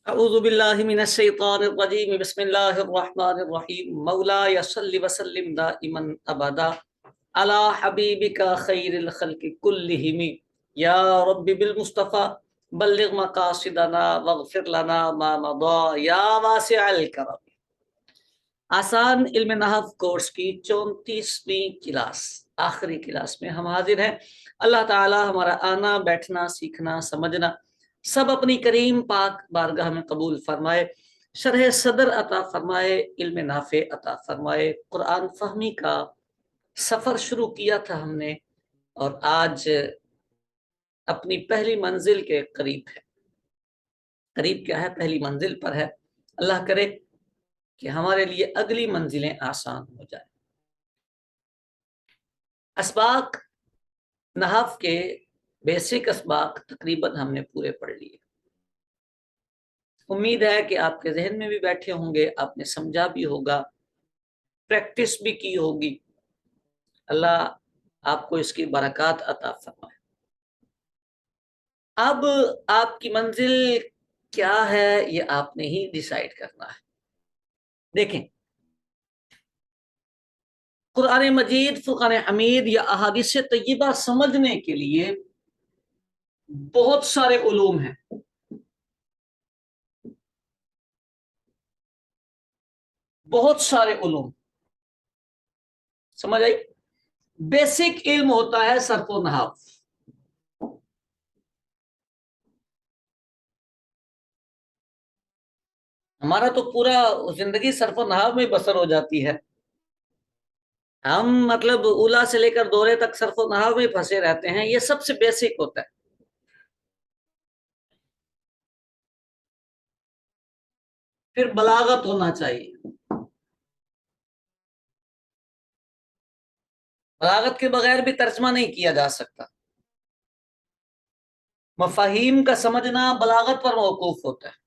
اعوذ باللہ من الشیطان الرجیم بسم اللہ الرحمن الرحیم مولاي صل وسلم دائما ابدا علی حبیبک خیر الخلق کلہم یا رب بالمصطفى بلغ مقاصدنا واغفر لنا ما مضى یا واسع الکرم۔ آسان علم نحو کورس کی 34ویں کلاس، آخری کلاس میں ہم حاضر ہیں۔ اللہ تعالی ہمارا آنا، بیٹھنا، سیکھنا، سمجھنا سب اپنی کریم پاک بارگاہ میں قبول فرمائے، شرح صدر عطا فرمائے، علم نافع عطا فرمائے۔ قرآن فہمی کا سفر شروع کیا تھا ہم نے، اور آج اپنی پہلی منزل کے قریب ہے۔ قریب کیا ہے، پہلی منزل پر ہے۔ اللہ کرے کہ ہمارے لیے اگلی منزلیں آسان ہو جائیں۔ اسباق نحو کے بیسک اسباق تقریباً ہم نے پورے پڑھ لیے۔ امید ہے کہ آپ کے ذہن میں بھی بیٹھے ہوں گے، آپ نے سمجھا بھی ہوگا، پریکٹس بھی کی ہوگی۔ اللہ آپ کو اس کی برکات عطا فرمائے۔ اب آپ کی منزل کیا ہے یہ آپ نے ہی ڈیسائیڈ کرنا ہے۔ دیکھیں، قرآن مجید، فرقان حمید یا احادیث طیبہ سمجھنے کے لیے بہت سارے علوم ہیں۔ بہت سارے علوم سمجھ آئی۔ بیسک علم ہوتا ہے صرف و نحو۔ ہمارا تو پورا زندگی صرف و نحو میں بسر ہو جاتی ہے۔ ہم مطلب اولا سے لے کر دورے تک صرف و نحو میں پھنسے رہتے ہیں۔ یہ سب سے بیسک ہوتا ہے۔ پھر بلاغت ہونا چاہیے۔ بلاغت کے بغیر بھی ترجمہ نہیں کیا جا سکتا۔ مفاہیم کا سمجھنا بلاغت پر موقوف ہوتا ہے۔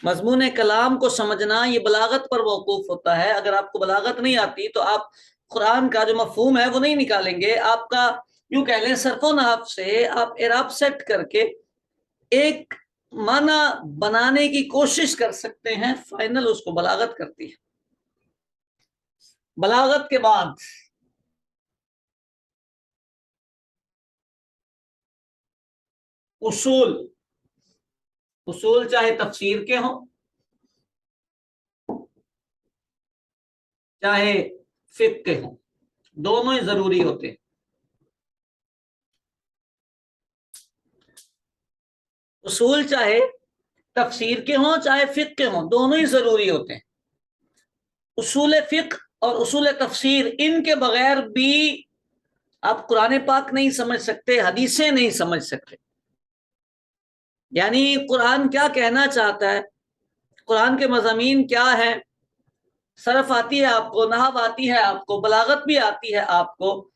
مضمون کلام کو سمجھنا یہ بلاغت پر موقوف ہوتا ہے۔ اگر آپ کو بلاغت نہیں آتی تو آپ قرآن کا جو مفہوم ہے وہ نہیں نکالیں گے۔ آپ کا یوں کہہ لیں صرف و نحو سے آپ اعراب سیٹ کر کے ایک معنی بنانے کی کوشش کر سکتے ہیں، فائنل اس کو بلاغت کرتی ہے۔ بلاغت کے بعد اصول، اصول چاہے تفسیر کے ہوں چاہے فقہ کے ہوں، دونوں ہی ضروری ہوتے ہیں۔ اصول چاہے تفسیر کے ہوں چاہے فقہ کے ہوں، دونوں ہی ضروری ہوتے ہیں۔ اصول فقہ اور اصول تفسیر، ان کے بغیر بھی آپ قرآن پاک نہیں سمجھ سکتے، حدیثیں نہیں سمجھ سکتے۔ یعنی قرآن کیا کہنا چاہتا ہے، قرآن کے مضامین کیا ہیں، صرف آتی ہے آپ کو، نحو آتی ہے آپ کو، بلاغت بھی آتی ہے آپ کو،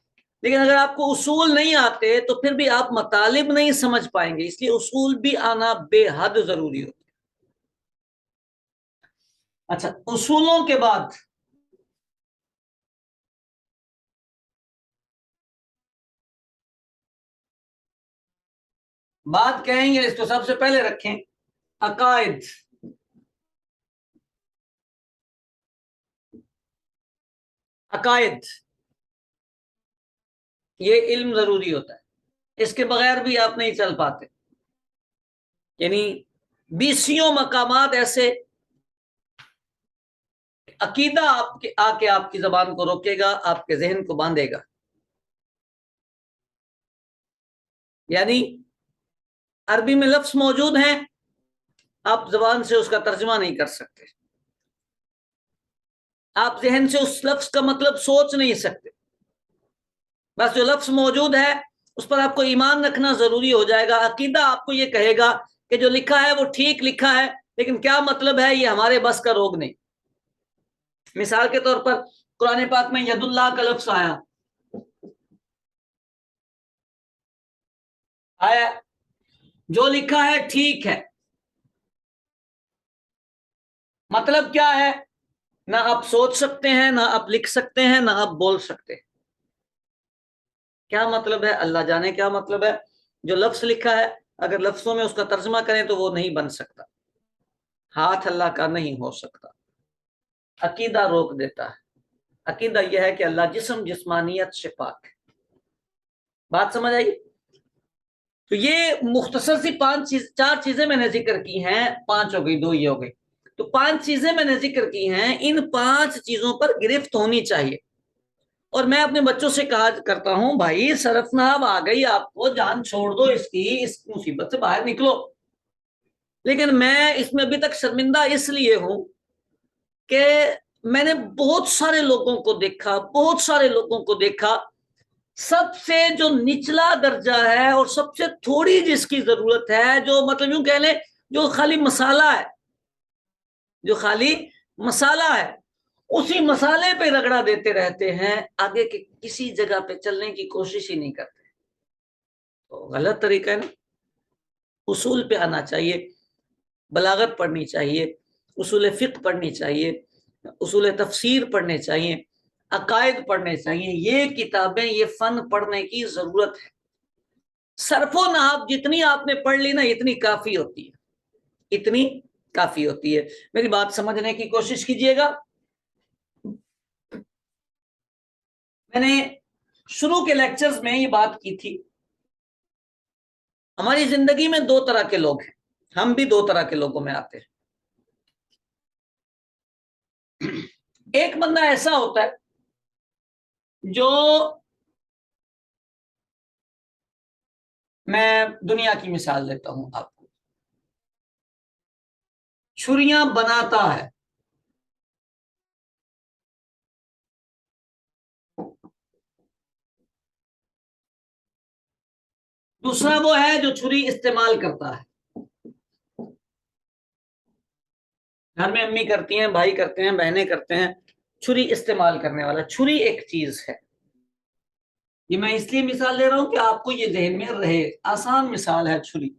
لیکن اگر آپ کو اصول نہیں آتے تو پھر بھی آپ مطالب نہیں سمجھ پائیں گے۔ اس لیے اصول بھی آنا بے حد ضروری ہوتا ہے۔ اچھا، اصولوں کے بعد بات کہیں گے، اس کو سب سے پہلے رکھیں، عقائد۔ عقائد یہ علم ضروری ہوتا ہے، اس کے بغیر بھی آپ نہیں چل پاتے۔ یعنی بیسیوں مقامات ایسے عقیدہ آپ کے آ کے آپ کی زبان کو روکے گا، آپ کے ذہن کو باندھے گا۔ یعنی عربی میں لفظ موجود ہیں، آپ زبان سے اس کا ترجمہ نہیں کر سکتے، آپ ذہن سے اس لفظ کا مطلب سوچ نہیں سکتے۔ بس جو لفظ موجود ہے اس پر آپ کو ایمان رکھنا ضروری ہو جائے گا۔ عقیدہ آپ کو یہ کہے گا کہ جو لکھا ہے وہ ٹھیک لکھا ہے، لیکن کیا مطلب ہے یہ ہمارے بس کا روگ نہیں۔ مثال کے طور پر قرآن پاک میں ید اللہ کا لفظ آیا، جو لکھا ہے ٹھیک ہے، مطلب کیا ہے، نہ آپ سوچ سکتے ہیں، نہ آپ لکھ سکتے ہیں، نہ آپ بول سکتے ہیں۔ کیا مطلب ہے اللہ جانے کیا مطلب ہے۔ جو لفظ لکھا ہے اگر لفظوں میں اس کا ترجمہ کریں تو وہ نہیں بن سکتا، ہاتھ اللہ کا نہیں ہو سکتا۔ عقیدہ روک دیتا ہے۔ عقیدہ یہ ہے کہ اللہ جسم جسمانیت سے پاک ہے۔ بات سمجھ آئی؟ تو یہ مختصر سی چار چیزیں میں نے ذکر کی ہیں، 5 ہو گئی، 2 یہ ہو گئی، تو 5 چیزیں میں نے ذکر کی ہیں، ان 5 چیزوں پر گرفت ہونی چاہیے۔ اور میں اپنے بچوں سے کہا کرتا ہوں بھائی صرف نحو آ گئی آپ کو، جان چھوڑ دو اس کی، اس مصیبت سے باہر نکلو۔ لیکن میں اس میں ابھی تک شرمندہ اس لیے ہوں کہ میں نے بہت سارے لوگوں کو دیکھا، سب سے جو نچلا درجہ ہے اور سب سے تھوڑی جس کی ضرورت ہے، جو مطلب یوں کہہ لیں جو خالی مسالہ ہے، اسی مسالے پہ رگڑا دیتے رہتے ہیں، آگے کے کسی جگہ پہ چلنے کی کوشش ہی نہیں کرتے۔ تو غلط طریقہ ہے نا۔ اصول پہ آنا چاہیے، بلاغت پڑھنی چاہیے، اصول فقہ پڑھنی چاہیے، اصول تفسیر پڑھنے چاہیے، عقائد پڑھنے چاہیے۔ یہ کتابیں، یہ فن پڑھنے کی ضرورت ہے۔ صرف و نحو جتنی آپ نے پڑھ لی نا، اتنی کافی ہوتی ہے۔ میری بات سمجھنے کی کوشش کیجئے گا۔ میں نے شروع کے لیکچرز میں یہ بات کی تھی، ہماری زندگی میں 2 طرح کے لوگ ہیں، ہم بھی 2 طرح کے لوگوں میں آتے ہیں۔ ایک بندہ ایسا ہوتا ہے جو، میں دنیا کی مثال دیتا ہوں آپ کو، چھریاں بناتا ہے، دوسرا وہ ہے جو چھری استعمال کرتا ہے۔ گھر میں امی کرتی ہیں، بھائی کرتے ہیں، بہنیں کرتے ہیں، چھری استعمال کرنے والا۔ چھری ایک چیز ہے، یہ میں اس لیے مثال دے رہا ہوں کہ آپ کو یہ ذہن میں رہے، آسان مثال ہے چھری۔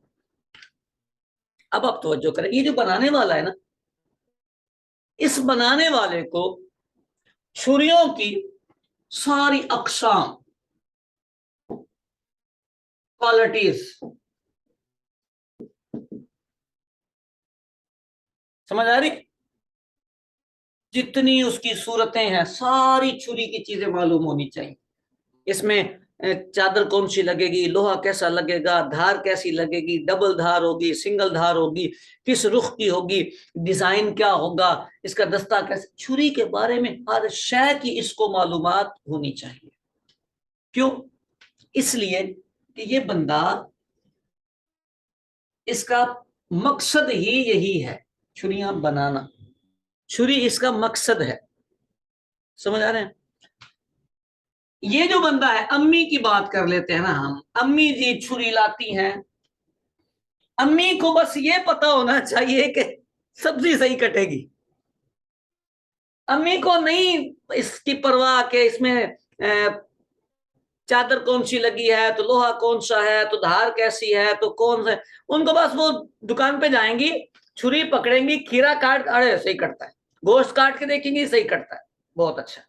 اب آپ توجہ کریں، یہ جو بنانے والا ہے نا، اس بنانے والے کو چھریوں کی ساری اقسام، کوالٹیز سمجھ آ رہی؟ جتنی اس کی صورتیں ہیں، ساری چھری کی چیزیں معلوم ہونی چاہیے۔ اس میں چادر کون سی لگے گی، لوہا کیسا لگے گا، دھار کیسی لگے گی، ڈبل دھار ہوگی، سنگل دھار ہوگی، کس رخ کی ہوگی، ڈیزائن کیا ہوگا، اس کا دستہ کیسے، چھری کے بارے میں ہر شے کی اس کو معلومات ہونی چاہیے۔ کیوں؟ اس لیے کہ یہ بندہ، اس کا مقصد ہی یہی ہے، چھریاں بنانا، چھری اس کا مقصد ہے۔ سمجھ آ رہے ہیں؟ یہ جو بندہ ہے، امی کی بات کر لیتے ہیں نا ہم، امی جی چھری لاتی ہیں، امی کو بس یہ پتا ہونا چاہیے کہ سبزی صحیح کٹے گی، امی کو نہیں اس کی پرواہ کہ اس میں چادر کون سی لگی ہے، تو لوہا کون سا ہے، تو دھار کیسی ہے، تو کون سا ہے۔ ان کو بس وہ دکان پہ جائیں گی، چھری پکڑیں گی، کھیرا کاٹ، ارے صحیح کٹتا ہے، گوشت کاٹ کے دیکھیں گی صحیح کٹتا ہے، بہت اچھا،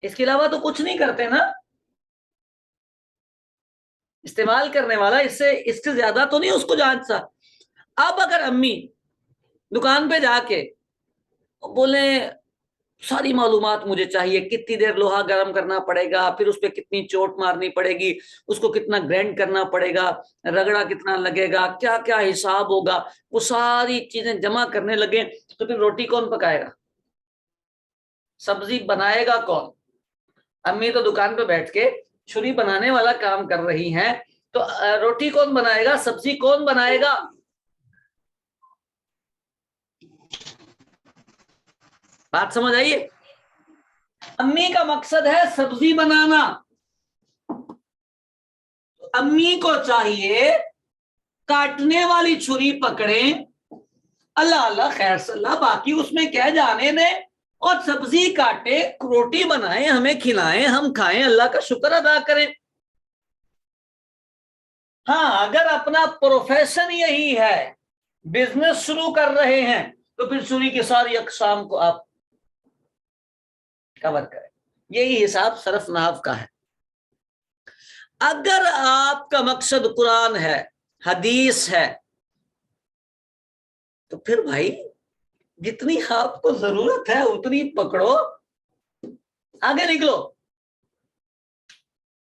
اس کے علاوہ تو کچھ نہیں کرتے نا۔ استعمال کرنے والا اس سے زیادہ تو نہیں اس کو جانتا۔ اب اگر امی دکان پہ جا کے بولے ساری معلومات مجھے چاہیے، کتنی دیر لوہا گرم کرنا پڑے گا، پھر اس پہ کتنی چوٹ مارنی پڑے گی، اس کو کتنا گرینڈ کرنا پڑے گا، رگڑا کتنا لگے گا، کیا کیا حساب ہوگا، وہ ساری چیزیں جمع کرنے لگے، تو پھر روٹی کون پکائے گا، سبزی بنائے گا کون؟ امی تو دکان پہ بیٹھ کے چھری بنانے والا کام کر رہی ہیں، تو روٹی کون بنائے گا، سبزی کون بنائے گا؟ بات سمجھ آئیے؟ امی کا مقصد ہے سبزی بنانا، امی کو چاہیے کاٹنے والی چھری پکڑیں، اللہ اللہ خیر صلی اللہ، باقی اس میں کیا جانے دیں، اور سبزی کاٹے، روٹی بنائیں، ہمیں کھلائیں، ہم کھائیں، اللہ کا شکر ادا کریں۔ ہاں اگر اپنا پروفیشن یہی ہے، بزنس شروع کر رہے ہیں، تو پھر چھری کی ساری اقسام کو آپ کور کریں۔ یہی حساب صرف نحو کا ہے۔ اگر آپ کا مقصد قرآن ہے، حدیث ہے، تو پھر بھائی جتنی آپ کو ضرورت ہے اتنی پکڑو، آگے نکلو،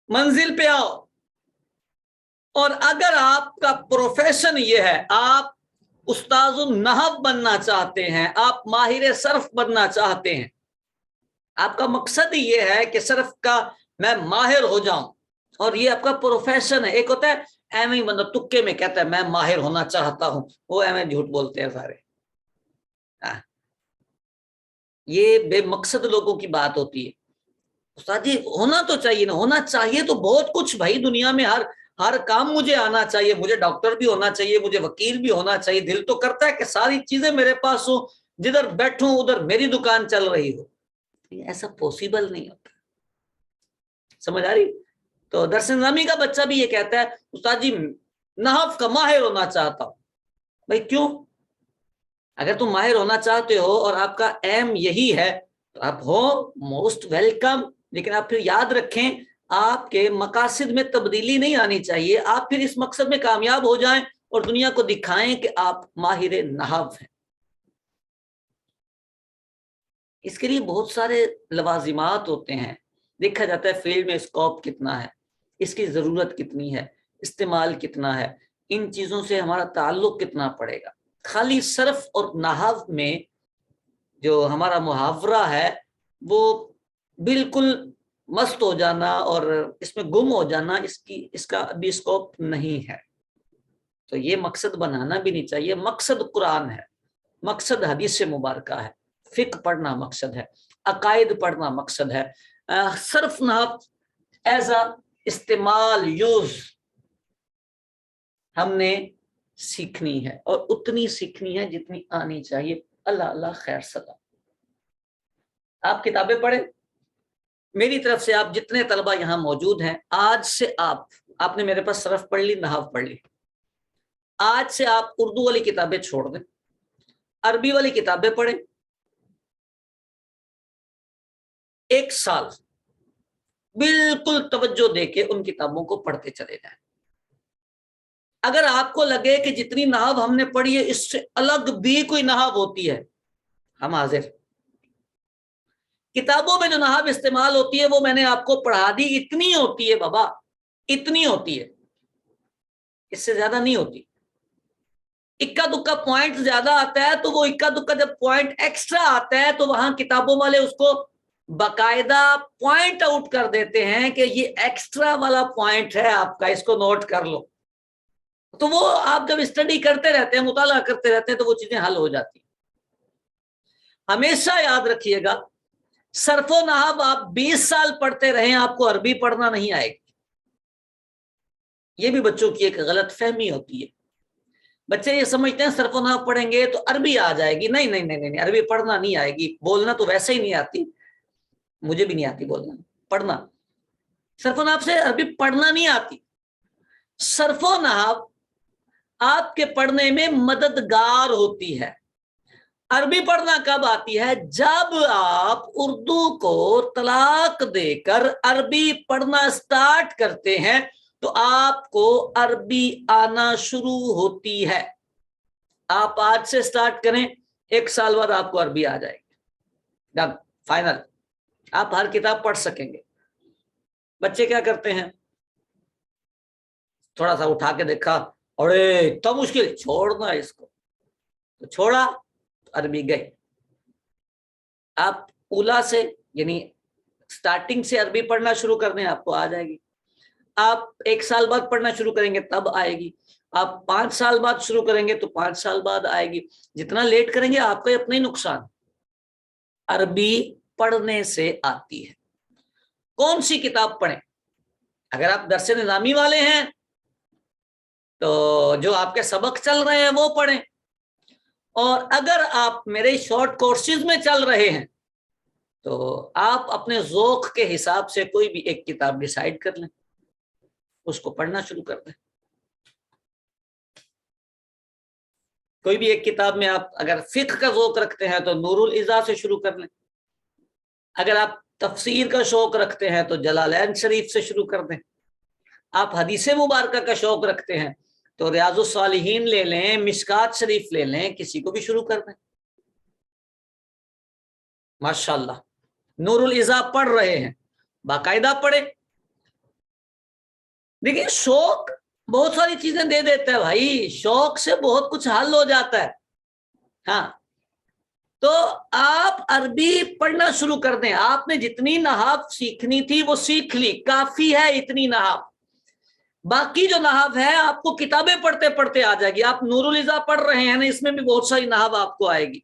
منزل پہ آؤ۔ اور اگر آپ کا پروفیشن یہ ہے، آپ استاذ النحو بننا چاہتے ہیں، آپ ماہر صرف بننا چاہتے ہیں، آپ کا مقصد ہی یہ ہے کہ صرف کا میں ماہر ہو جاؤں، اور یہ آپ کا پروفیشن ہے۔ ایک ہوتا ہے ایم ہی بندہ تکے میں کہتا ہے میں ماہر ہونا چاہتا ہوں، وہ ایم جھوٹ بولتے ہیں سارے۔ یہ بے مقصد لوگوں کی بات ہوتی ہے۔ استاد جی ہونا تو چاہیے نا، ہونا چاہیے تو بہت کچھ بھائی، دنیا میں ہر کام مجھے آنا چاہیے، مجھے ڈاکٹر بھی ہونا چاہیے، مجھے وکیل بھی ہونا چاہیے، دل تو کرتا ہے کہ ساری چیزیں میرے پاس ہوں، جدھر بیٹھوں ادھر میری دکان چل رہی ہو۔ ایسا پوسیبل نہیں ہوتا، سمجھ آ رہی؟ تو درس نظامی کا بچہ بھی یہ کہتا ہے استاد جی نحو کا ماہر ہونا چاہتا ہوں۔ بھائی کیوں؟ اگر تم ماہر ہونا چاہتے ہو اور آپ کا ایم یہی ہے تو آپ ہو موسٹ ویلکم، لیکن آپ پھر یاد رکھیں آپ کے مقاصد میں تبدیلی نہیں آنی چاہیے، آپ پھر اس مقصد میں کامیاب ہو جائیں اور دنیا کو دکھائیں کہ آپ ماہر نحو ہیں۔ اس کے لیے بہت سارے لوازمات ہوتے ہیں، دیکھا جاتا ہے فیلڈ میں اسکوپ کتنا ہے، اس کی ضرورت کتنی ہے، استعمال کتنا ہے، ان چیزوں سے ہمارا تعلق کتنا پڑے گا۔ خالی صرف اور نحو میں جو ہمارا محاورہ ہے وہ بالکل مست ہو جانا اور اس میں گم ہو جانا، اس کا ابھی اسکوپ نہیں ہے۔ تو یہ مقصد بنانا بھی نہیں چاہیے۔ مقصد قرآن ہے، مقصد حدیث مبارکہ ہے، فقہ پڑھنا مقصد ہے، عقائد پڑھنا مقصد ہے۔ صرف نہ ایز اے استعمال یوز ہم نے سیکھنی ہے، اور اتنی سیکھنی ہے جتنی آنی چاہیے۔ اللہ اللہ خیر سدا۔ آپ کتابیں پڑھیں، میری طرف سے آپ جتنے طلبہ یہاں موجود ہیں، آج سے آپ نے میرے پاس صرف پڑھ لی، نحو پڑھ لی، آج سے آپ اردو والی کتابیں چھوڑ دیں، عربی والی کتابیں پڑھیں، 1 سال بالکل توجہ دے کے ان کتابوں کو پڑھتے چلے جائیں۔ اگر آپ کو لگے کہ جتنی نحو ہم نے پڑھی ہے اس سے الگ بھی کوئی نحو ہوتی ہے، ہم حاضر۔ کتابوں میں جو نحو استعمال ہوتی ہے وہ میں نے آپ کو پڑھا دی، اتنی ہوتی ہے بابا، اتنی ہوتی ہے، اس سے زیادہ نہیں ہوتی۔ اکا دکا پوائنٹ زیادہ آتا ہے تو وہ اکا دکا جب پوائنٹ ایکسٹرا آتا ہے تو وہاں کتابوں والے اس کو باقاعدہ پوائنٹ آؤٹ کر دیتے ہیں کہ یہ ایکسٹرا والا پوائنٹ ہے آپ کا، اس کو نوٹ کر لو۔ تو وہ آپ جب اسٹڈی کرتے رہتے ہیں، مطالعہ کرتے رہتے ہیں، تو وہ چیزیں حل ہو جاتی ہیں۔ ہمیشہ یاد رکھیے گا صرف و نحو آپ 20 سال پڑھتے رہیں، آپ کو عربی پڑھنا نہیں آئے گی۔ یہ بھی بچوں کی ایک غلط فہمی ہوتی ہے، بچے یہ سمجھتے ہیں صرف و نحو پڑھیں گے تو عربی آ جائے گی۔ نہیں نہیں نہیں نہیں، عربی پڑھنا نہیں آئے گی، بولنا تو ویسے ہی نہیں آتی، مجھے بھی نہیں آتی بولنا، پڑھنا صرف و نحو سے عربی پڑھنا نہیں آتی۔ صرف و نحو آپ کے پڑھنے میں مددگار ہوتی ہے۔ عربی پڑھنا کب آتی ہے؟ جب آپ اردو کو طلاق دے کر عربی پڑھنا سٹارٹ کرتے ہیں تو آپ کو عربی آنا شروع ہوتی ہے۔ آپ آج سے سٹارٹ کریں، 1 سال بعد آپ کو عربی آ جائے گی، ڈن، فائنل، آپ ہر کتاب پڑھ سکیں گے۔ بچے کیا کرتے ہیں؟ تھوڑا سا اٹھا کے دیکھا، اڑے اتنا مشکل، چھوڑنا اس کو، تو چھوڑا، عربی گئی۔ آپ اولا سے یعنی سٹارٹنگ سے عربی پڑھنا شروع کر دیں، آپ کو آ جائے گی۔ آپ 1 سال بعد پڑھنا شروع کریں گے تب آئے گی، آپ 5 سال بعد شروع کریں گے تو 5 سال بعد آئے گی۔ جتنا لیٹ کریں گے آپ کا اپنا ہی نقصان۔ عربی پڑھنے سے آتی ہے۔ کون سی کتاب پڑھیں؟ اگر آپ درس نظامی والے ہیں تو جو آپ کے سبق چل رہے ہیں وہ پڑھیں، اور اگر آپ میرے شارٹ کورسز میں چل رہے ہیں تو آپ اپنے ذوق کے حساب سے کوئی بھی ایک کتاب ڈیسائیڈ کر لیں، اس کو پڑھنا شروع کر دیں۔ کوئی بھی ایک کتاب میں آپ اگر فقہ کا ذوق رکھتے ہیں تو نور العزا سے شروع کر لیں، اگر آپ تفسیر کا شوق رکھتے ہیں تو جلالین شریف سے شروع کر دیں، آپ حدیث مبارکہ کا شوق رکھتے ہیں تو ریاض الصالحین لے لیں، مشکات شریف لے لیں، کسی کو بھی شروع کر دیں. ماشاءاللہ نور العزا پڑھ رہے ہیں، باقاعدہ پڑھے. دیکھیے شوق بہت ساری چیزیں دے دیتا ہے بھائی، شوق سے بہت کچھ حل ہو جاتا ہے. ہاں تو آپ عربی پڑھنا شروع کر دیں. آپ نے جتنی نحو سیکھنی تھی وہ سیکھ لی، کافی ہے اتنی نحو. باقی جو نحو ہے آپ کو کتابیں پڑھتے پڑھتے آ جائے گی. آپ نور العزا پڑھ رہے ہیں نا، اس میں بھی بہت ساری نحو آپ کو آئے گی.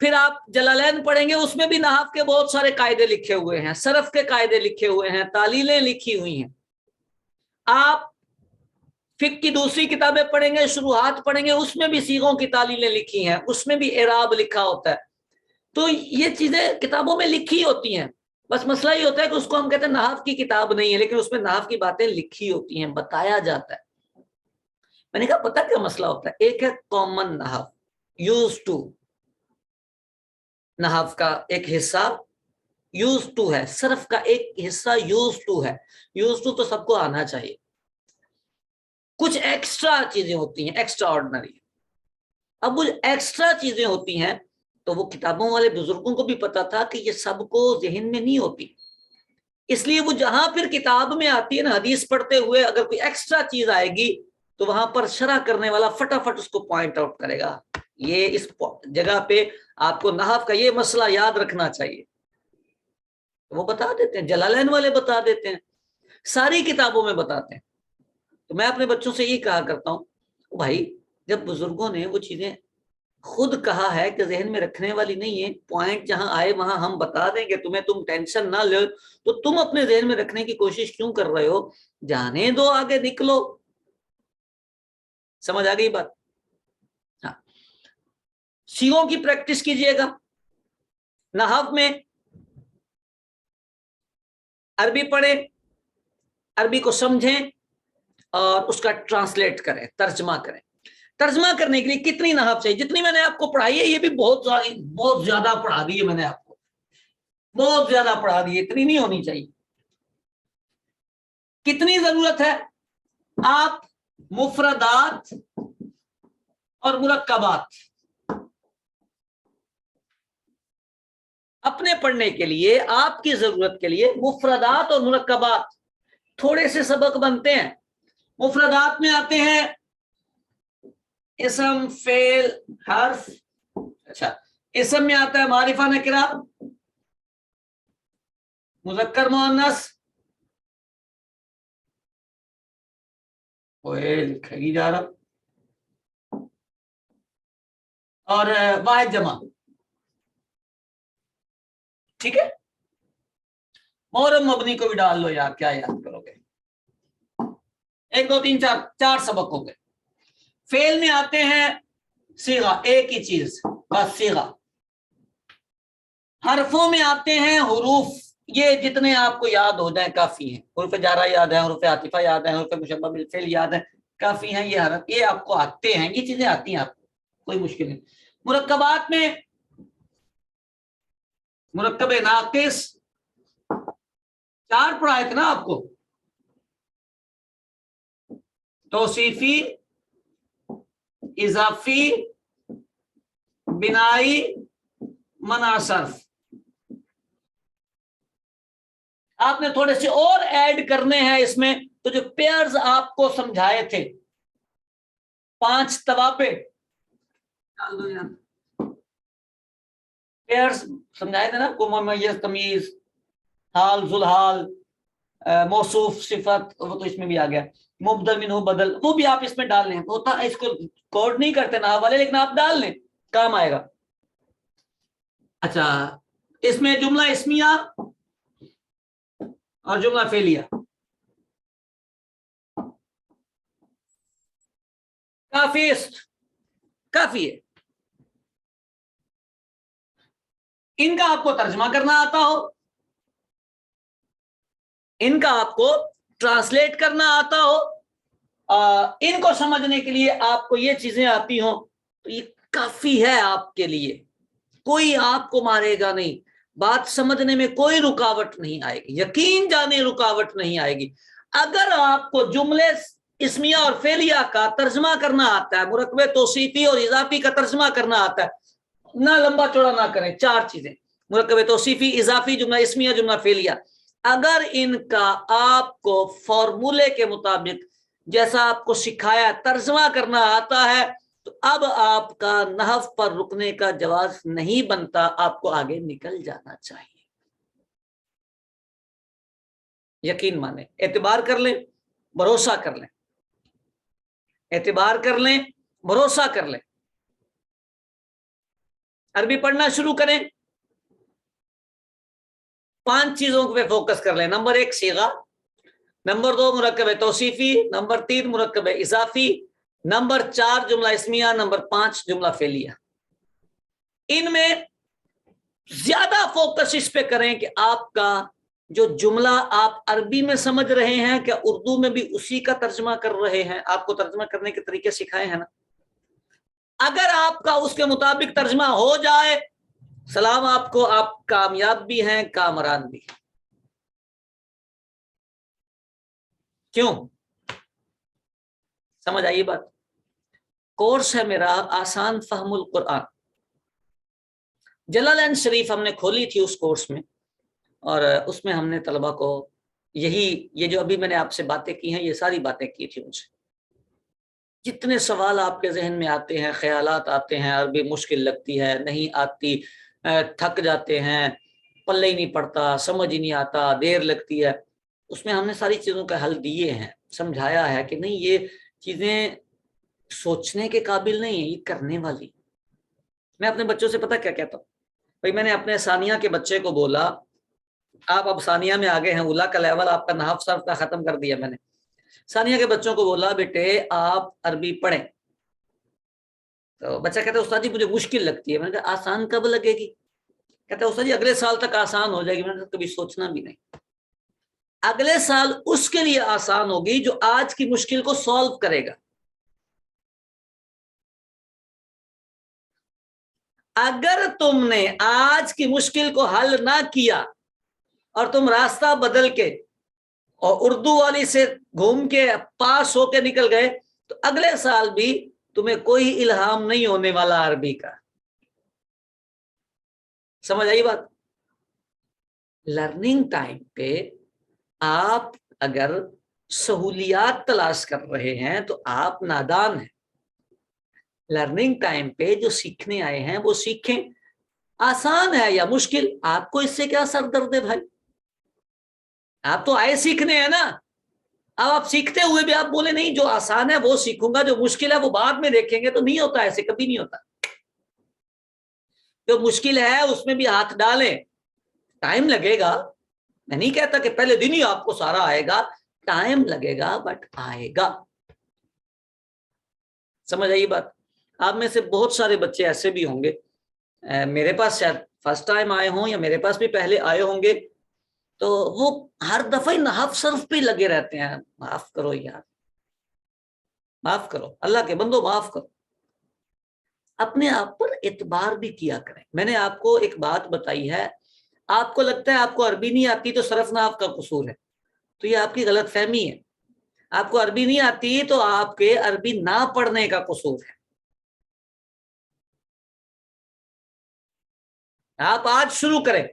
پھر آپ جلالین پڑھیں گے، اس میں بھی نحو کے بہت سارے قاعدے لکھے ہوئے ہیں، صرف کے قاعدے لکھے ہوئے ہیں، تعلیلیں لکھی ہوئی ہیں. آپ فقہ کی دوسری کتابیں پڑھیں گے، شروحات پڑھیں گے، اس میں بھی صیغوں کی تعلیلیں لکھی ہیں، اس میں بھی اعراب لکھا ہوتا ہے. تو یہ چیزیں کتابوں میں لکھی ہوتی ہیں. بس مسئلہ یہ ہوتا ہے کہ اس کو ہم کہتے ہیں نحو کی کتاب نہیں ہے، لیکن اس میں نحو کی باتیں لکھی ہوتی ہیں، بتایا جاتا ہے. میں نے کہا پتہ کیا مسئلہ ہوتا ہے؟ ایک ہے کامن نحو، یوز ٹو، نحو کا ایک حصہ یوز ٹو ہے، صرف کا ایک حصہ یوز ٹو ہے. یوز ٹو تو سب کو آنا چاہیے. کچھ ایکسٹرا چیزیں ہوتی ہیں، ایکسٹرا آرڈنری. اب وہ ایکسٹرا چیزیں ہوتی ہیں تو وہ کتابوں والے بزرگوں کو بھی پتا تھا کہ یہ سب کو ذہن میں نہیں ہوتی، اس لیے وہ جہاں پھر کتاب میں آتی ہے نا، حدیث پڑھتے ہوئے اگر کوئی ایکسٹرا چیز آئے گی تو وہاں پر شرح کرنے والا فٹافٹ اس کو پوائنٹ آؤٹ کرے گا، یہ اس جگہ پہ آپ کو نحو کا یہ مسئلہ یاد رکھنا چاہیے. وہ بتا دیتے ہیں، جلالین والے بتا دیتے ہیں، ساری کتابوں میں بتاتے ہیں. تو میں اپنے بچوں سے یہ کہا کرتا ہوں بھائی، جب بزرگوں نے وہ چیزیں خود کہا ہے کہ ذہن میں رکھنے والی نہیں ہے، پوائنٹ جہاں آئے وہاں ہم بتا دیں گے تمہیں، تم ٹینشن نہ لو، تو تم اپنے ذہن میں رکھنے کی کوشش کیوں کر رہے ہو؟ جانے دو، آگے نکلو. سمجھ آ گئی بات؟ ہاں صیغوں کی پریکٹس کیجئے گا. نحو میں عربی پڑھیں، عربی کو سمجھیں اور اس کا ٹرانسلیٹ کریں، ترجمہ کریں. ترجمہ کرنے کے لیے کتنی نحو چاہیے؟ جتنی میں نے آپ کو پڑھائی ہے، یہ بھی بہت زیادہ پڑھا دی ہے میں نے آپ کو، بہت زیادہ پڑھا دی ہے، اتنی نہیں ہونی چاہیے. کتنی ضرورت ہے؟ آپ مفردات اور مرکبات اپنے پڑھنے کے لیے، آپ کی ضرورت کے لیے مفردات اور مرکبات تھوڑے سے سبق بنتے ہیں. مفردات میں آتے ہیں اسم، فعل، حرف. اچھا اسم میں آتا ہے معرفہ، نکرہ، مذکر، مؤنث. لکھے گی جا رہا، اور واحد جمع. ٹھیک ہے، مورم مبنی کو بھی ڈال لو یار، کیا یاد کرو گے؟ 1 2 3 4 4 سبق ہو گئے. فعل میں آتے ہیں صیغہ، ایک ہی چیز بس صیغہ. حرفوں میں آتے ہیں حروف، یہ جتنے آپ کو یاد ہو جائیں کافی ہیں. حروف جارہ یاد ہے، حروف عاطفہ یاد ہے، حروف مشبہ بالفعل یاد ہے، کافی ہیں. یہ حرف یہ آپ کو آتے ہیں، یہ چیزیں آتی ہیں آپ کو، کوئی مشکل نہیں. مرکبات میں مرکب ناقص 4 پڑھائے تھے نا آپ کو، توصیفی، اضافی، بنائی، منع صرف. آپ نے تھوڑے سے اور ایڈ کرنے ہیں اس میں. تو جو پیئرز آپ کو سمجھائے تھے 5 طوابع، پیئرز سمجھائے تھے نا، کو ممیز، تمیز، حال، ذوالحال، موصوف، صفت، وہ تو اس میں بھی آ گیا. مبدل منہ بدل، وہ بھی آپ اس میں ڈال لیں. ہوتا اس کو کوڈ نہیں کرتے نا والے، لیکن آپ ڈال لیں، کام آئے گا. اچھا اس میں جملہ اسمیہ اور جملہ فعلیہ کافی ہے. ان کا آپ کو ترجمہ کرنا آتا ہو، ان کا آپ کو ٹرانسلیٹ کرنا آتا ہو، ان کو سمجھنے کے لیے آپ کو یہ چیزیں آتی ہوں، تو یہ کافی ہے آپ کے لیے. کوئی آپ کو مارے گا نہیں، بات سمجھنے میں کوئی رکاوٹ نہیں آئے گی، یقین جانے رکاوٹ نہیں آئے گی. اگر آپ کو جملے اسمیہ اور فعلیہ کا ترجمہ کرنا آتا ہے, مرکب توصیفی اور اضافی کا ترجمہ کرنا آتا ہے. نہ لمبا چوڑا نہ کریں, 4 چیزیں, مرکب توصیفی, اضافی, جملہ اسمیہ, جملہ فعلیہ. اگر ان کا آپ کو فارمولے کے مطابق جیسا آپ کو سکھایا ترجمہ کرنا آتا ہے تو اب آپ کا نحو پر رکنے کا جواز نہیں بنتا, آپ کو آگے نکل جانا چاہیے. یقین مانیں, اعتبار کر لیں, بھروسہ کر لیں, اعتبار کر لیں, بھروسہ کر لیں. عربی پڑھنا شروع کریں, 5 چیزوں پہ فوکس کر لیں. نمبر 1 صیغہ, نمبر 2 مرکب توصیفی, نمبر 3 مرکب اضافی, نمبر 4 جملہ اسمیہ, نمبر 5 جملہ فعلیہ. ان میں زیادہ فوکس اس پہ کریں کہ آپ کا جو جملہ آپ عربی میں سمجھ رہے ہیں کیا اردو میں بھی اسی کا ترجمہ کر رہے ہیں. آپ کو ترجمہ کرنے کے طریقے سکھائے ہیں نا. اگر آپ کا اس کے مطابق ترجمہ ہو جائے, سلام آپ کو, آپ کامیاب بھی ہیں, کامران بھی. کیوں؟ سمجھ آئیے بات. کورس ہے میرا آسان فہم القرآن. جلالین شریف ہم نے کھولی تھی اس کورس میں, اور اس میں ہم نے طلبہ کو یہ جو ابھی میں نے آپ سے باتیں کی ہیں, یہ ساری باتیں کی تھی ان سے. جتنے سوال آپ کے ذہن میں آتے ہیں, خیالات آتے ہیں, عربی مشکل لگتی ہے, نہیں آتی, تھک جاتے ہیں, پلے ہی نہیں پڑتا, سمجھ ہی نہیں آتا, دیر لگتی ہے, اس میں ہم نے ساری چیزوں کا حل دیے ہیں, سمجھایا ہے کہ نہیں یہ چیزیں سوچنے کے قابل نہیں ہیں, یہ کرنے والی. میں اپنے بچوں سے پتہ کیا کہتا ہوں بھائی, میں نے اپنے ثانیہ کے بچے کو بولا, آپ اب ثانیہ میں آگے ہیں, اولا کا لیول آپ کا نحو صرف کا ختم کر دیا میں نے. ثانیہ کے بچوں کو بولا بیٹے آپ عربی پڑھیں. تو بچہ کہتا ہے استاد جی مجھے مشکل لگتی ہے. میں نے کہا آسان کب لگے گی؟ کہتا ہے استاد جی اگلے سال تک آسان ہو جائے گی. میں نے کہا کبھی سوچنا بھی نہیں, اگلے سال اس کے لیے آسان ہوگی جو آج کی مشکل کو سولو کرے گا. اگر تم نے آج کی مشکل کو حل نہ کیا اور تم راستہ بدل کے اور اردو والی سے گھوم کے پاس ہو کے نکل گئے تو اگلے سال بھی تمہیں کوئی الہام نہیں ہونے والا عربی کا. سمجھ آئی بات؟ لرننگ ٹائم پہ آپ اگر سہولیات تلاش کر رہے ہیں تو آپ نادان ہیں. لرننگ ٹائم پہ جو سیکھنے آئے ہیں وہ سیکھیں, آسان ہے یا مشکل, آپ کو اس سے کیا سر درد ہے بھائی؟ آپ تو آئے سیکھنے ہیں نا. اب آپ سیکھتے ہوئے بھی آپ بولے نہیں جو آسان ہے وہ سیکھوں گا, جو مشکل ہے وہ بعد میں دیکھیں گے, تو نہیں ہوتا, ایسے کبھی نہیں ہوتا. جو مشکل ہے اس میں بھی ہاتھ ڈالیں, ٹائم لگے گا. میں نہیں کہتا کہ پہلے دن ہی آپ کو سارا آئے گا, ٹائم لگے گا بٹ آئے گا. سمجھ آئی بات؟ آپ میں سے بہت سارے بچے ایسے بھی ہوں گے, میرے پاس شاید فرسٹ ٹائم آئے ہوں یا میرے پاس بھی پہلے آئے ہوں گے, تو وہ ہر دفعہ نحو صرف پہ لگے رہتے ہیں. معاف کرو یار, معاف کرو, اللہ کے بندو معاف کرو. اپنے آپ پر اعتبار بھی کیا کریں. میں نے آپ کو ایک بات بتائی ہے, آپ کو لگتا ہے آپ کو عربی نہیں آتی تو صرف نحو کا قصور ہے, تو یہ آپ کی غلط فہمی ہے. آپ کو عربی نہیں آتی تو آپ کے عربی نہ پڑھنے کا قصور ہے. آپ آج شروع کریں,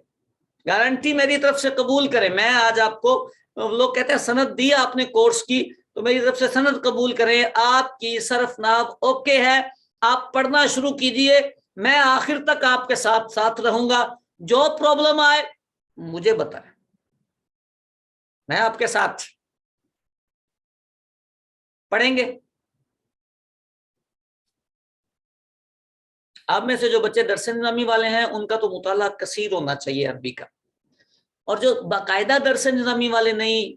گارنٹی میری طرف سے قبول کریں. میں آج آپ کو, لوگ کہتے ہیں سند دیا آپ نے کورس کی, تو میری طرف سے سند قبول کریں. آپ کی صرف نحو اوکے ہے, آپ پڑھنا شروع کیجئے, میں آخر تک آپ کے ساتھ ساتھ رہوں گا. جو پرابلم آئے مجھے بتائیں, میں آپ کے ساتھ. پڑھیں گے. آپ میں سے جو بچے درس نظامی والے ہیں ان کا تو مطالعہ کثیر ہونا چاہیے عربی کا, اور جو باقاعدہ درس نظامی والے نہیں,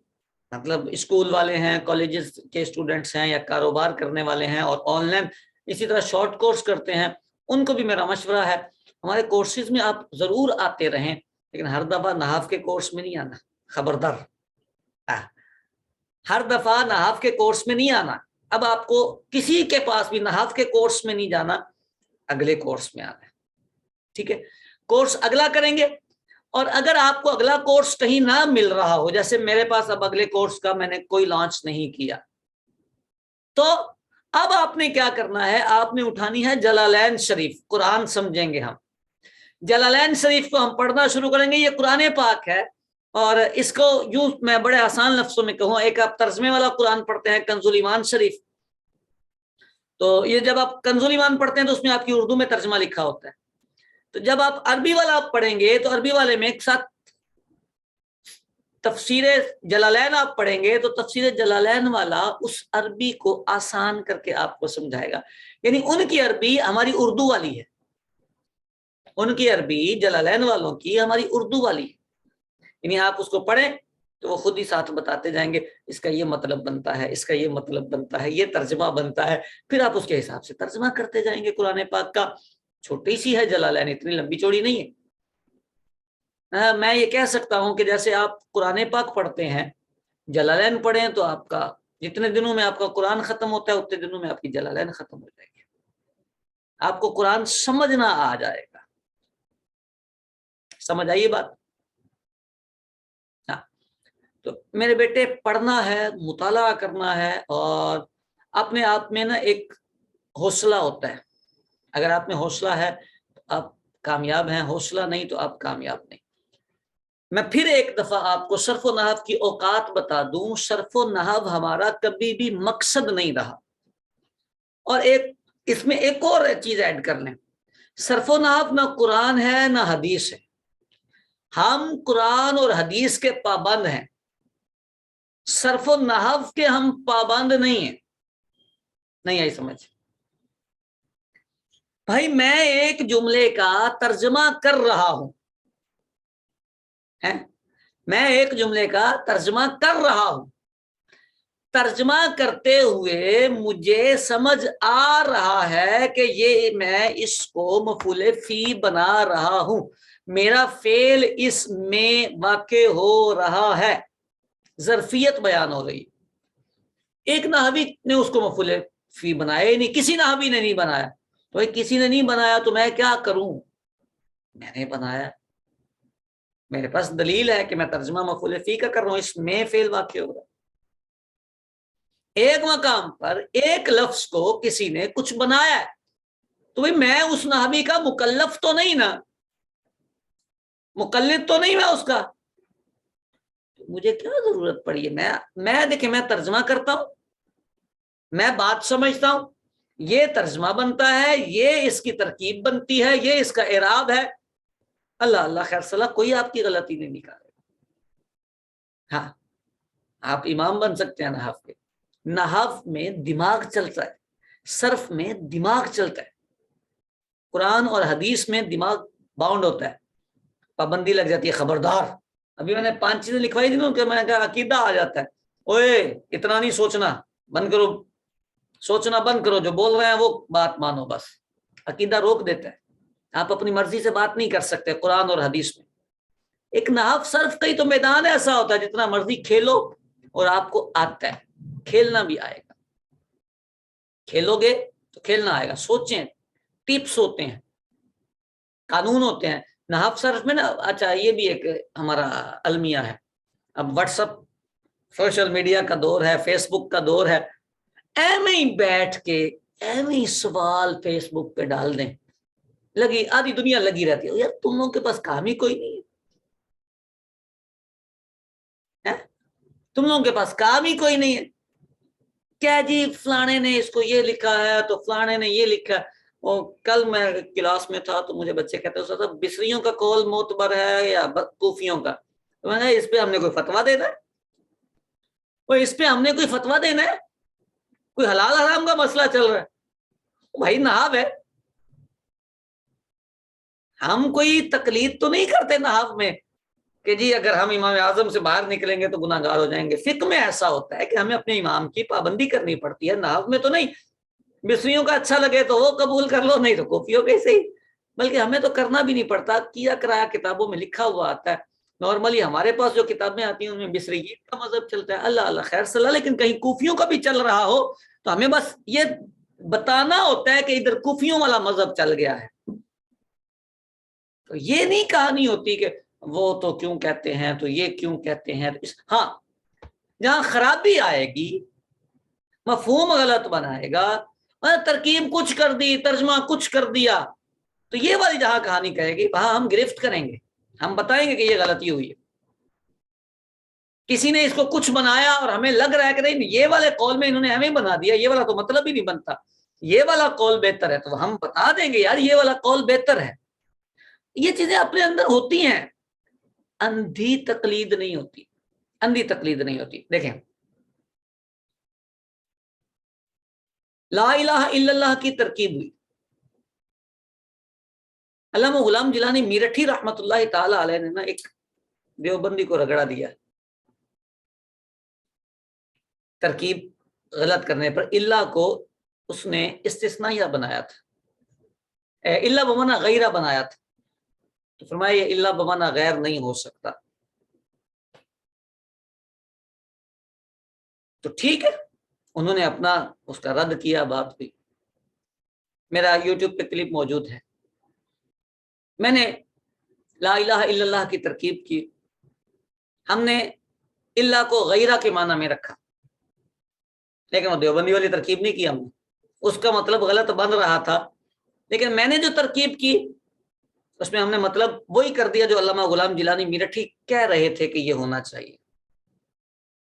مطلب اسکول والے ہیں, کالجز کے اسٹوڈنٹس ہیں, یا کاروبار کرنے والے ہیں اور آن لائن اسی طرح شارٹ کورس کرتے ہیں, ان کو بھی میرا مشورہ ہے ہمارے کورسز میں آپ ضرور آتے رہیں, لیکن ہر دفعہ نحو کے کورس میں نہیں آنا, خبردار. ہر دفعہ نحو کے کورس میں نہیں آنا. اب آپ کو کسی کے پاس بھی نحو کے کورس میں نہیں جانا, اگلے کورس میں آنا ہے. ٹھیک ہے, کورس اگلا کریں گے. اور اگر آپ کو اگلا کورس کہیں نہ مل رہا ہو, جیسے میرے پاس اب اگلے کورس کا میں نے کوئی لانچ نہیں کیا, تو اب آپ نے کیا کرنا ہے، آپ نے اٹھانی ہے جلالین شریف، قرآن سمجھیں گے ہم، جلالین شریف کو ہم پڑھنا شروع کریں گے۔ یہ قرآن پاک ہے، اور اس کو یوں میں بڑے آسان لفظوں میں کہوں، ایک آپ ترجمے والا قرآن پڑھتے ہیں کنز الایمان شریف، تو یہ جب آپ کنز الایمان پڑھتے ہیں تو اس میں آپ کی اردو میں ترجمہ لکھا ہوتا ہے، تو جب آپ عربی والا آپ پڑھیں گے تو عربی والے میں ایک ساتھ تفسیر جلالین آپ پڑھیں گے تو تفسیر جلالین والا اس عربی کو آسان کر کے آپ کو سمجھائے گا، یعنی ان کی عربی ہماری اردو والی ہے، ان کی عربی جلالین والوں کی ہماری اردو والی ہے، یعنی آپ اس کو پڑھیں تو وہ خود ہی ساتھ بتاتے جائیں گے اس کا یہ مطلب بنتا ہے، اس کا یہ مطلب بنتا ہے، یہ ترجمہ بنتا ہے، پھر آپ اس کے حساب سے ترجمہ کرتے جائیں گے۔ قرآن پاک کا چھوٹی سی ہے جلالین، اتنی لمبی چوڑی نہیں ہے۔ میں یہ کہہ سکتا ہوں کہ جیسے آپ قرآن پاک پڑھتے ہیں، جلالین پڑھیں تو آپ کا جتنے دنوں میں آپ کا قرآن ختم ہوتا ہے اتنے دنوں میں آپ کی جلالین ختم ہو جائے گی، آپ کو قرآن سمجھنا آ جائے گا۔ سمجھ آئیے بات؟ ہاں، تو میرے بیٹے پڑھنا ہے، مطالعہ کرنا ہے، اور اپنے آپ میں نا ایک حوصلہ ہوتا ہے، اگر آپ میں حوصلہ ہے تو آپ کامیاب ہیں، حوصلہ نہیں تو آپ کامیاب نہیں۔ میں پھر ایک دفعہ آپ کو صرف و نحو کی اوقات بتا دوں، صرف و نحو ہمارا کبھی بھی مقصد نہیں رہا، اور ایک اس میں ایک اور چیز ایڈ کر لیں، صرف و نحو نہ قرآن ہے نہ حدیث ہے، ہم قرآن اور حدیث کے پابند ہیں، صرف و نحو کے ہم پابند نہیں ہیں۔ نہیں آئی سمجھ؟ بھائی میں ایک جملے کا ترجمہ کر رہا ہوں، میں ایک جملے کا ترجمہ کر رہا ہوں، ترجمہ کرتے ہوئے مجھے سمجھ آ رہا ہے کہ یہ میں اس کو مفعول فی بنا رہا ہوں، میرا فعل اس میں واقع ہو رہا ہے، ظرفیت بیان ہو رہی۔ ایک نحوی نے اس کو مفعول فی بنایا ہی نہیں، کسی نحوی نے نہیں بنایا، تو کسی نے نہیں بنایا تو میں کیا کروں؟ میں نے بنایا، میرے پاس دلیل ہے کہ میں ترجمہ مفعول فی کا کر رہا ہوں، اس میں فعل واقع ہو رہا ہے۔ ایک مقام پر ایک لفظ کو کسی نے کچھ بنایا ہے تو بھئی میں اس نحوی کا مکلف تو نہیں نا، مقلد تو نہیں میں اس کا، مجھے کیا ضرورت پڑی ہے؟ میں دیکھیں میں ترجمہ کرتا ہوں، میں بات سمجھتا ہوں، یہ ترجمہ بنتا ہے، یہ اس کی ترکیب بنتی ہے، یہ اس کا اعراب ہے، اللہ اللہ خیر صلاح، کوئی آپ کی غلطی نہیں نکالے۔ ہاں، آپ امام بن سکتے ہیں نحو کے، نحو میں دماغ چلتا ہے، صرف میں دماغ چلتا ہے، قرآن اور حدیث میں دماغ باؤنڈ ہوتا ہے، پابندی لگ جاتی ہے، خبردار۔ ابھی میں نے 5 چیزیں لکھوائی تھی نا کہ میں نے کہا عقیدہ آ جاتا ہے، اوے اتنا نہیں سوچنا، بند کرو، سوچنا بند کرو، جو بول رہے ہیں وہ بات مانو، بس عقیدہ روک دیتا ہے، آپ اپنی مرضی سے بات نہیں کر سکتے قرآن اور حدیث میں۔ ایک نحو صرف کا ہی تو میدان ایسا ہوتا ہے جتنا مرضی کھیلو اور آپ کو آتا ہے، کھیلنا بھی آئے گا، کھیلو گے تو کھیلنا آئے گا، سوچیں، ٹپس ہوتے ہیں، قانون ہوتے ہیں نحو صرف میں نا۔ اچھا یہ بھی ایک ہمارا المیہ ہے، اب واٹس اپ سوشل میڈیا کا دور ہے، فیس بک کا دور ہے، ایویں ہی بیٹھ کے ایویں ہی سوال فیس بک پہ ڈال دیں، لگی آدھی دنیا لگی رہتی ہے، یار تم لوگوں کے پاس کام ہی کوئی نہیں ہے، تم لوگوں کے پاس کام ہی کوئی نہیں ہے، کیا جی فلانے نے اس کو یہ لکھا ہے تو فلانے نے یہ لکھا ہے۔ اور کل میں کلاس میں تھا تو مجھے بچے کہتے ہیں بصریوں کا قول معتبر ہے یا کوفیوں کا، تو میں نے کہا اس پہ ہم نے کوئی فتویٰ دینا ہے، وہ اس پہ ہم نے کوئی فتویٰ دینا ہے؟ کوئی حلال حرام کا مسئلہ چل رہا ہے، بھائی نحو ہے، ہم کوئی تقلید تو نہیں کرتے نحو میں کہ جی اگر ہم امام اعظم سے باہر نکلیں گے تو گناہ گار ہو جائیں گے۔ فقہ میں ایسا ہوتا ہے کہ ہمیں اپنے امام کی پابندی کرنی پڑتی ہے، نحو میں تو نہیں، مصریوں کا اچھا لگے تو وہ قبول کر لو، نہیں تو کوفیوں کے صحیح، بلکہ ہمیں تو کرنا بھی نہیں پڑتا، کیا کرایا کتابوں میں لکھا ہوا آتا ہے، نارملی ہمارے پاس جو کتابیں آتی ہیں ان میں مصریین کا مذہب چلتا ہے، اللہ اللہ خیر صلاح، لیکن کہیں کوفیوں کا بھی چل رہا ہو تو ہمیں بس یہ بتانا ہوتا ہے کہ ادھر کوفیوں والا مذہب چل گیا ہے، تو یہ نہیں کہانی ہوتی کہ وہ تو کیوں کہتے ہیں تو یہ کیوں کہتے ہیں۔ ہاں جہاں خرابی آئے گی مفہوم غلط بنائے گا، ترکیب کچھ کر دی، ترجمہ کچھ کر دیا، تو یہ والی جہاں کہانی کہے گی وہاں ہم گرفت کریں گے، ہم بتائیں گے کہ یہ غلطی ہوئی ہے۔ کسی نے اس کو کچھ بنایا اور ہمیں لگ رہا ہے کہ نہیں یہ والے قول میں انہوں نے ہمیں بنا دیا، یہ والا تو مطلب ہی نہیں بنتا، یہ والا قول بہتر ہے، تو ہم بتا دیں گے یار یہ والا قول بہتر ہے۔ یہ چیزیں اپنے اندر ہوتی ہیں، اندھی تقلید نہیں ہوتی، اندھی تقلید نہیں ہوتی۔ دیکھیں لا الہ الا اللہ کی ترکیب ہوئی، علامہ غلام جیلانی میرٹھی رحمت اللہ تعالی علیہ نے نا ایک دیوبندی کو رگڑا دیا ترکیب غلط کرنے پر، اللہ کو اس نے استثنائیہ بنایا تھا، اللہ بمانا غیرہ بنایا تھا، تو فرمایا یہ اللہ بمانا غیر نہیں ہو سکتا، تو ٹھیک ہے انہوں نے اپنا اس کا رد کیا، بات ہوئی، میرا یوٹیوب پہ کلپ موجود ہے، میں نے لا الہ الا اللہ کی ترکیب کی، ہم نے اللہ کو غیرہ کے معنی میں رکھا، لیکن وہ دیوبندی والی ترکیب نہیں کی ہم نے، اس کا مطلب غلط بن رہا تھا، لیکن میں نے جو ترکیب کی اس میں ہم نے مطلب وہی کر دیا جو علامہ غلام جیلانی میرٹھی کہہ رہے تھے کہ یہ ہونا چاہیے،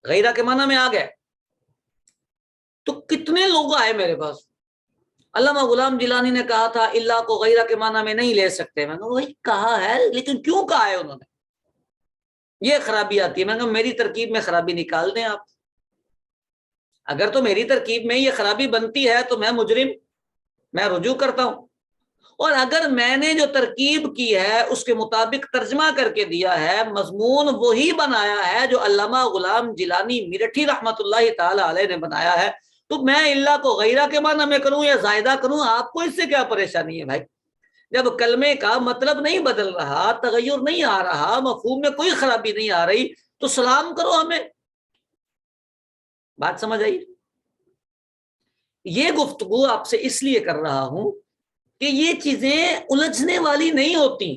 غیرہ کے معنی میں آ گئے۔ تو کتنے لوگ آئے میرے پاس، علامہ غلام جیلانی نے کہا تھا اللہ کو غیرہ کے معنی میں نہیں لے سکتے، میں نے وہی کہا ہے لیکن کیوں کہا ہے انہوں نے، یہ خرابی آتی ہے، میں نے کہا میری ترکیب میں خرابی نکال دیں آپ، اگر تو میری ترکیب میں یہ خرابی بنتی ہے تو میں مجرم، میں رجوع کرتا ہوں، اور اگر میں نے جو ترکیب کی ہے اس کے مطابق ترجمہ کر کے دیا ہے، مضمون وہی بنایا ہے جو علامہ غلام جیلانی میرٹھی رحمت اللہ تعالی علیہ نے بنایا ہے، تو میں اللہ کو غیرہ کے معنی میں کروں یا زائدہ کروں، آپ کو اس سے کیا پریشانی ہے بھائی؟ جب کلمے کا مطلب نہیں بدل رہا، تغیر نہیں آ رہا، مفہوم میں کوئی خرابی نہیں آ رہی، تو سلام کرو ہمیں، بات سمجھ آئی؟ یہ گفتگو آپ سے اس لیے کر رہا ہوں کہ یہ چیزیں الجھنے والی نہیں ہوتی،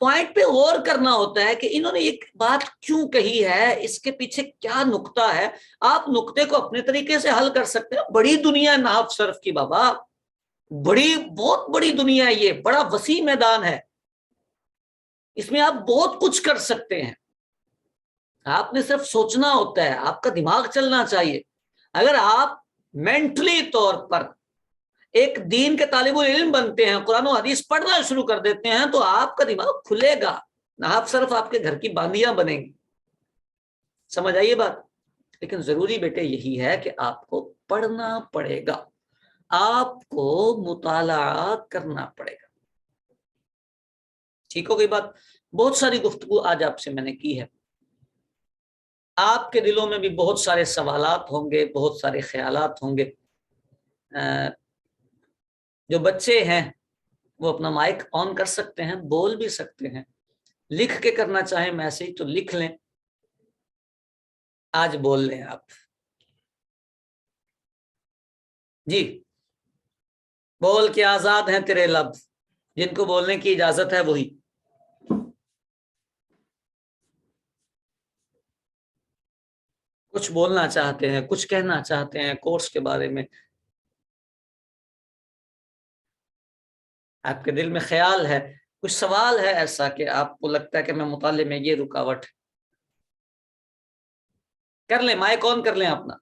پوائنٹ پہ غور کرنا ہوتا ہے کہ انہوں نے ایک بات کیوں کہی ہے، اس کے پیچھے کیا نقطہ ہے، آپ نقطے کو اپنے طریقے سے حل کر سکتے ہیں، بڑی دنیا نحو صرف کی بابا، بڑی بہت بڑی دنیا ہے، یہ بڑا وسیع میدان ہے، اس میں آپ بہت کچھ کر سکتے ہیں، آپ نے صرف سوچنا ہوتا ہے، آپ کا دماغ چلنا چاہیے، اگر آپ مینٹلی طور پر ایک دین کے طالب علم بنتے ہیں، قرآن و حدیث پڑھنا شروع کر دیتے ہیں، تو آپ کا دماغ کھلے گا، نہ صرف آپ کے گھر کی باندیاں بنیں گی، سمجھ آئیے بات؟ لیکن ضروری بیٹے یہی ہے کہ آپ کو پڑھنا پڑے گا، آپ کو مطالعہ کرنا پڑے گا، ٹھیک ہو گئی بات؟ بہت ساری گفتگو آج آپ سے میں نے کی ہے، آپ کے دلوں میں بھی بہت سارے سوالات ہوں گے، بہت سارے خیالات ہوں گے، جو بچے ہیں وہ اپنا مائک آن کر سکتے ہیں، بول بھی سکتے ہیں، لکھ کے کرنا چاہیں میسج تو لکھ لیں، آج بول لیں آپ، جی بول کے آزاد ہیں تیرے لب، جن کو بولنے کی اجازت ہے وہی، کچھ بولنا چاہتے ہیں، کچھ کہنا چاہتے ہیں کورس کے بارے میں، آپ کے دل میں خیال ہے، کچھ سوال ہے ایسا کہ آپ کو لگتا ہے کہ میں مطالعے میں یہ رکاوٹ، کر لیں، مائک آن کر لیں اپنا،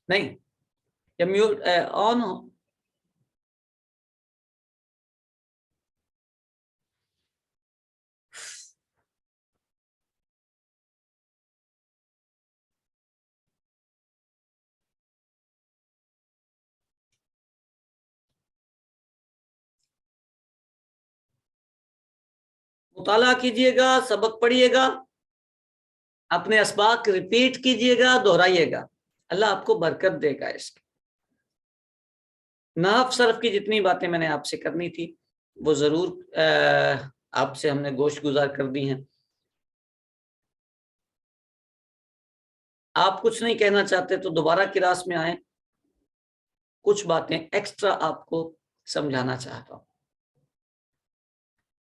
نہیں یا میوٹ آن ہو، مطالعہ کیجئے گا، سبق پڑھیے گا، اپنے اسباق ریپیٹ کیجئے گا، دہرائیے گا، اللہ آپ کو برکت دے گا اس کی، نحو صرف کی جتنی باتیں میں نے آپ سے کرنی تھی وہ ضرور آپ سے ہم نے گوشت گزار کر دی ہیں. آپ کچھ نہیں کہنا چاہتے تو دوبارہ کلاس میں آئیں، کچھ باتیں ایکسٹرا آپ کو سمجھانا چاہتا ہوں.